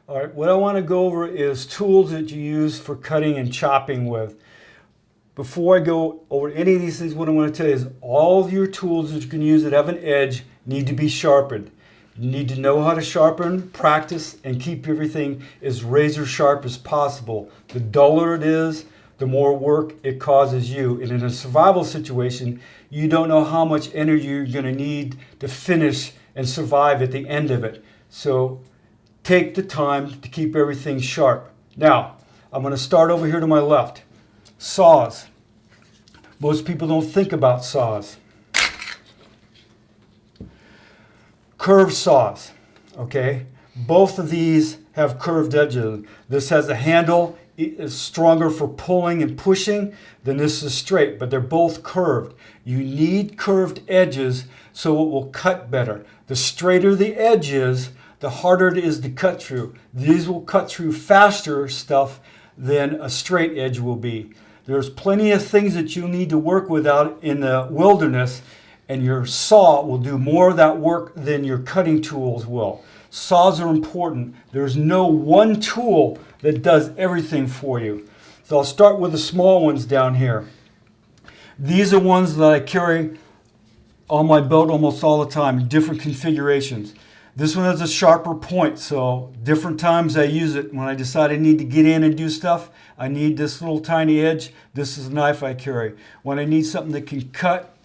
All right, what I want to go over is tools that you use for cutting and chopping with. Before I go over any of these things, what I want to tell you is all of your tools that you can use that have an edge need to be sharpened. You need to know how to sharpen, practice, and keep everything as razor sharp as possible. The duller it is, the more work it causes you. And in a survival situation, you don't know how much energy you're going to need to finish and survive at the end of it. So take the time to keep everything sharp. Now, I'm going to start over here to my left. Saws. Most people don't think about saws. Curved saws, okay? Both of these have curved edges. This has a handle, it's stronger for pulling and pushing than this is straight, but they're both curved. You need curved edges so it will cut better. The straighter the edge is, the harder it is to cut through. These will cut through faster stuff than a straight edge will be. There's plenty of things that you need to work with out in the wilderness, and your saw will do more of that work than your cutting tools will. Saws are important. There's no one tool that does everything for you. So I'll start with the small ones down here. These are ones that I carry on my belt almost all the time in different configurations. This one has a sharper point, so different times I use it. When I decide I need to get in and do stuff, I need this little tiny edge. This is the knife I carry. When I need something that can cut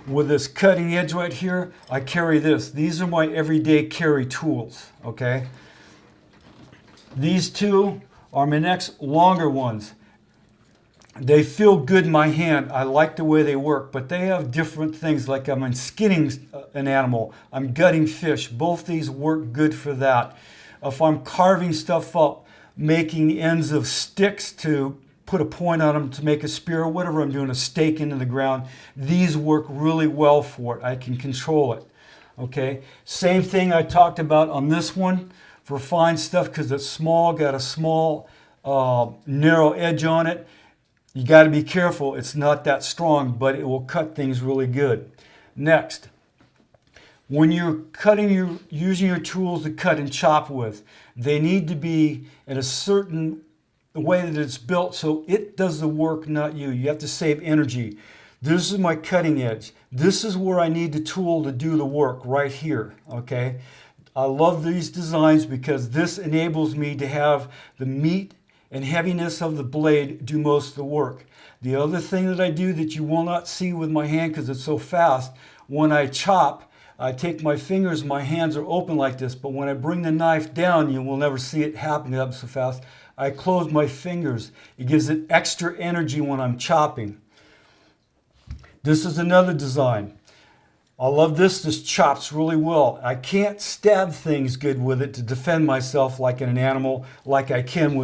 with this cutting edge right here, I carry this. These are my everyday carry tools, okay? These two are my next longer ones. They feel good in my hand. I like the way they work, but they have different things, like I'm skinning an animal, I'm gutting fish. Both these work good for that. If I'm carving stuff up, making ends of sticks to put a point on them to make a spear, or whatever I'm doing, a stake into the ground, these work really well for it. I can control it, okay? Same thing I talked about on this one for fine stuff, because it's small, got a small narrow edge on it. You got to be careful. It's not that strong, but it will cut things really good. Next, when you're cutting, you're using your tools to cut and chop with, they need to be in a certain way that it's built so it does the work, not you. You have to save energy. This is my cutting edge. This is where I need the tool to do the work, right here, okay? I love these designs because this enables me to have the meat and heaviness of the blade do most of the work. The other thing that I do that you will not see with my hand because it's so fast, when I chop, I take my fingers, my hands are open like this, but when I bring the knife down, you will never see it happening up so fast. I close my fingers. It gives it extra energy when I'm chopping. This is another design. I love this. This chops really well. I can't stab things good with it to defend myself like in an animal, like I can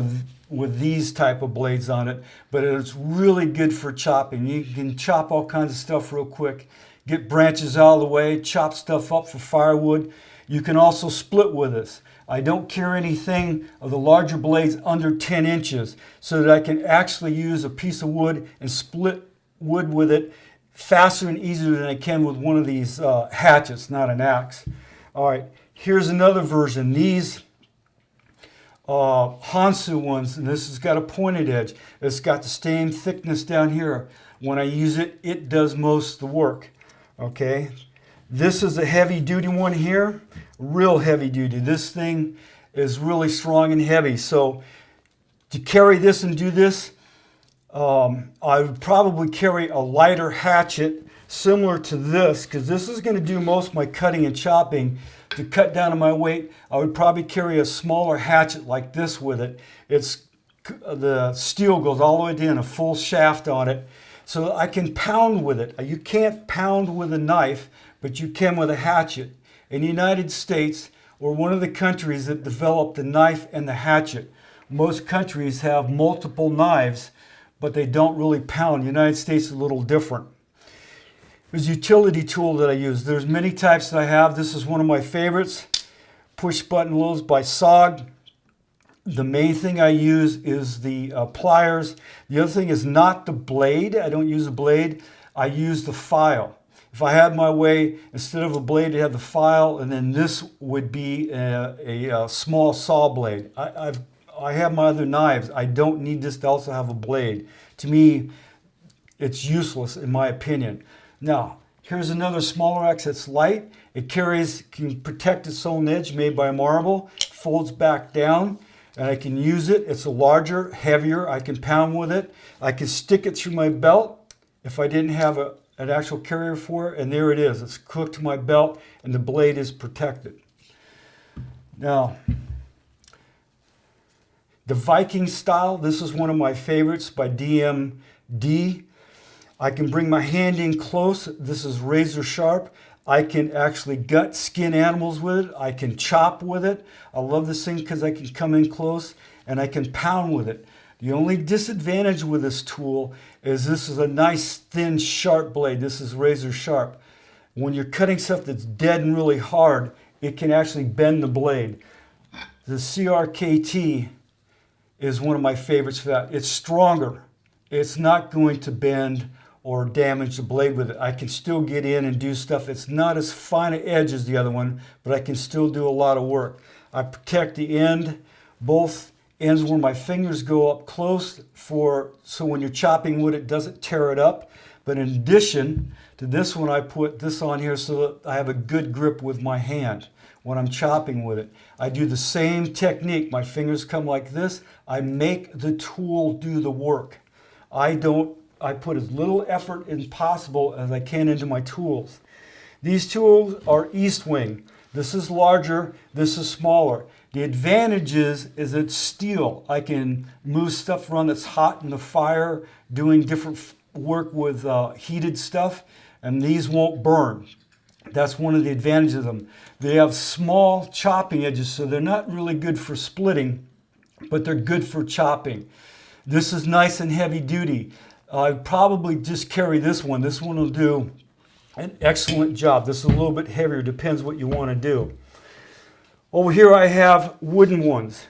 with these type of blades on it, but it's really good for chopping. You can chop all kinds of stuff real quick, get branches out of the way, chop stuff up for firewood. You can also split with this. I don't carry anything of the larger blades under 10 inches so that I can actually use a piece of wood and split wood with it faster and easier than I can with one of these hatchets, not an axe. All right, here's another version. These Hansu ones, and this has got a pointed edge. It's got the same thickness down here. When I use it, it does most of the work. Okay, this is a heavy duty one here, real heavy duty. This thing is really strong and heavy. So to carry this and do this, I would probably carry a lighter hatchet similar to this, because this is going to do most of my cutting and chopping. To cut down on my weight, I would probably carry a smaller hatchet like this with it. The steel goes all the way down, a full shaft on it, so that I can pound with it. You can't pound with a knife, but you can with a hatchet. In the United States, we're one of the countries that developed the knife and the hatchet. Most countries have multiple knives, but they don't really pound. The United States is a little different. There's a utility tool that I use. There's many types that I have. This is one of my favorites. Push button loads by SOG. The main thing I use is the pliers. The other thing is not the blade. I don't use a blade. I use the file. If I had my way, instead of a blade, I'd have the file, and then this would be a small saw blade. I have my other knives. I don't need this to also have a blade. To me, it's useless in my opinion. Now, here's another smaller axe that's light. It can protect its own edge, made by marble. Folds back down, and I can use it. It's a larger, heavier. I can pound with it. I can stick it through my belt if I didn't have an actual carrier for it, and there it is. It's hooked to my belt, and the blade is protected. Now, the Viking style, this is one of my favorites by DMD. I can bring my hand in close. This is razor sharp. I can actually gut skin animals with it. I can chop with it. I love this thing because I can come in close and I can pound with it. The only disadvantage with this tool is this is a nice thin sharp blade. This is razor sharp. When you're cutting stuff that's dead and really hard, it can actually bend the blade. The CRKT is one of my favorites for that. It's stronger. It's not going to bend or damage the blade with it. I can still get in and do stuff. It's not as fine an edge as the other one, but I can still do a lot of work. I protect the end, both ends where my fingers go up close so when you're chopping wood, it doesn't tear it up. But in addition to this one, I put this on here so that I have a good grip with my hand when I'm chopping with it. I do the same technique. My fingers come like this. I make the tool do the work. I put as little effort as possible as I can into my tools. These tools are east wing. This is larger, this is smaller. The advantage is it's steel. I can move stuff around that's hot in the fire, doing different work with heated stuff, and these won't burn. That's one of the advantages of them. They have small chopping edges, so they're not really good for splitting, but they're good for chopping. This is nice and heavy duty. I'd probably just carry this one. This one will do an excellent job. This is a little bit heavier, depends what you want to do. Over here I have wooden ones.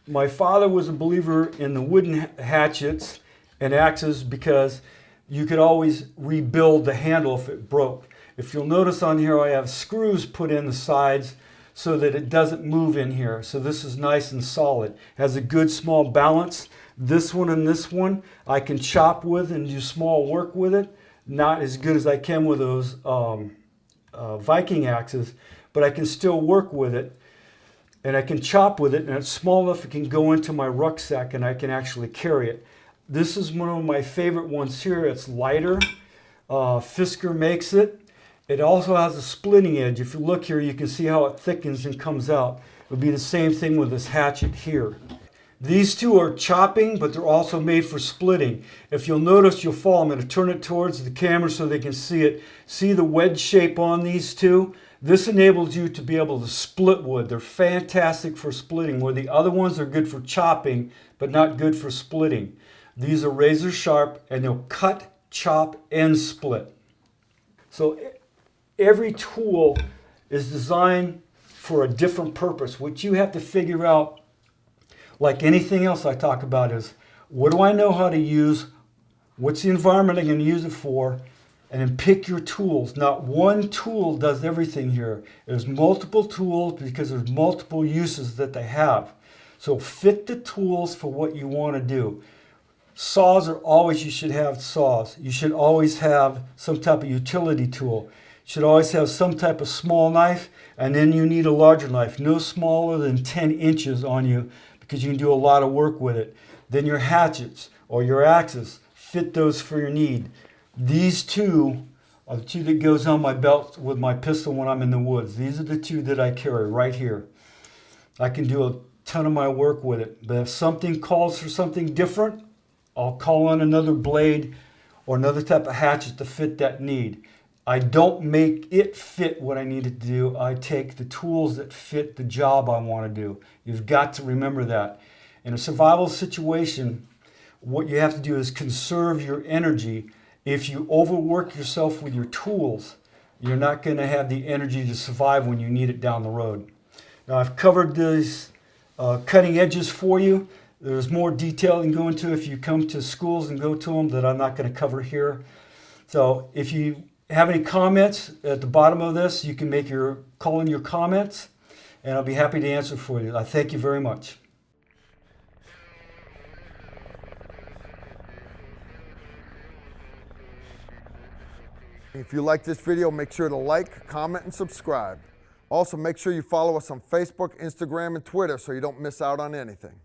My father was a believer in the wooden hatchets and axes because you could always rebuild the handle if it broke. If you'll notice on here, I have screws put in the sides so that it doesn't move in here. So this is nice and solid. Has a good small balance. This one and this one I can chop with and do small work with it. Not as good as I can with those Viking axes, but I can still work with it. And I can chop with it, and it's small enough it can go into my rucksack and I can actually carry it. This is one of my favorite ones here. It's lighter. Fisker makes it. It also has a splitting edge. If you look here, you can see how it thickens and comes out. It'll be the same thing with this hatchet here. These two are chopping, but they're also made for splitting. If you'll notice, you'll fall. I'm going to turn it towards the camera so they can see it. See the wedge shape on these two? This enables you to be able to split wood. They're fantastic for splitting, where the other ones are good for chopping, but not good for splitting. These are razor sharp, and they'll cut, chop, and split. So every tool is designed for a different purpose. What you have to figure out, like anything else I talk about, is what do I know how to use? What's the environment I'm going to use it for? And then pick your tools. Not one tool does everything here. There's multiple tools because there's multiple uses that they have. So fit the tools for what you want to do. Saws are always, you should have saws. You should always have some type of utility tool. should always have some type of small knife, and then you need a larger knife, no smaller than 10 inches on you, because you can do a lot of work with it. Then your hatchets or your axes, fit those for your need. These two are the two that goes on my belt with my pistol when I'm in the woods. These are the two that I carry right here. I can do a ton of my work with it, but if something calls for something different, I'll call on another blade or another type of hatchet to fit that need. I don't make it fit what I need it to do. I take the tools that fit the job I want to do. You've got to remember that. In a survival situation, what you have to do is conserve your energy. If you overwork yourself with your tools, you're not going to have the energy to survive when you need it down the road. Now, I've covered these cutting edges for you. There's more detail you can go into if you come to schools and go to them that I'm not going to cover here. So if you have any comments at the bottom of this, you can call in your comments, and I'll be happy to answer for you. I thank you very much. If you like this video, make sure to like, comment, and subscribe. Also, make sure you follow us on Facebook, Instagram, and Twitter so you don't miss out on anything.